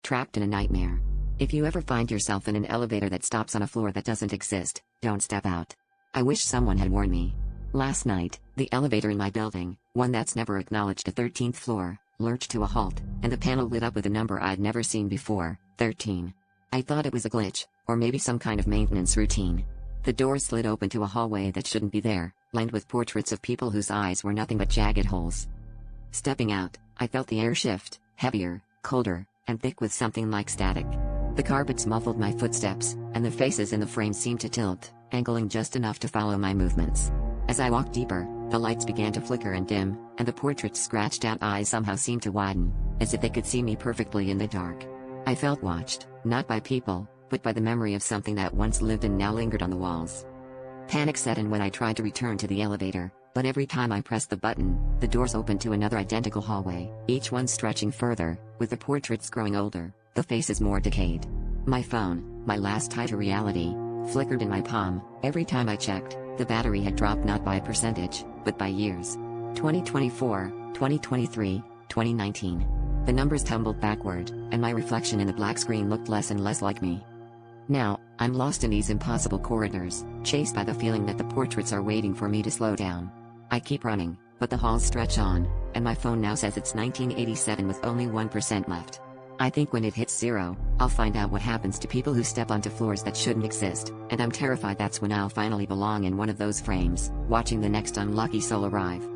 Trapped in a nightmare. If you ever find yourself in an elevator that stops on a floor that doesn't exist, don't step out. I wish someone had warned me. Last night, the elevator in my building, one that's never acknowledged a 13th floor, lurched to a halt, and the panel lit up with a number I'd never seen before, 13. I thought it was a glitch, or maybe some kind of maintenance routine. The door slid open to a hallway that shouldn't be there, lined with portraits of people whose eyes were nothing but jagged holes. Stepping out, I felt the air shift, heavier, colder, and thick with something like static. The carpets muffled my footsteps, and the faces in the frame seemed to tilt, angling just enough to follow my movements. As I walked deeper, the lights began to flicker and dim, and the portrait's scratched-out eyes somehow seemed to widen, as if they could see me perfectly in the dark. I felt watched, not by people, but by the memory of something that once lived and now lingered on the walls. Panic set in when I tried to return to the elevator, but every time I pressed the button, the doors opened to another identical hallway, each one stretching further, with the portraits growing older, the faces more decayed. My phone, my last tie to reality, flickered in my palm. Every time I checked, the battery had dropped not by a percentage, but by years. 2024, 2023, 2019. The numbers tumbled backward, and my reflection in the black screen looked less and less like me. Now, I'm lost in these impossible corridors, chased by the feeling that the portraits are waiting for me to slow down. I keep running, but the halls stretch on, and my phone now says it's 1987 with only 1% left. I think when it hits 0, I'll find out what happens to people who step onto floors that shouldn't exist, and I'm terrified that's when I'll finally belong in one of those frames, watching the next unlucky soul arrive.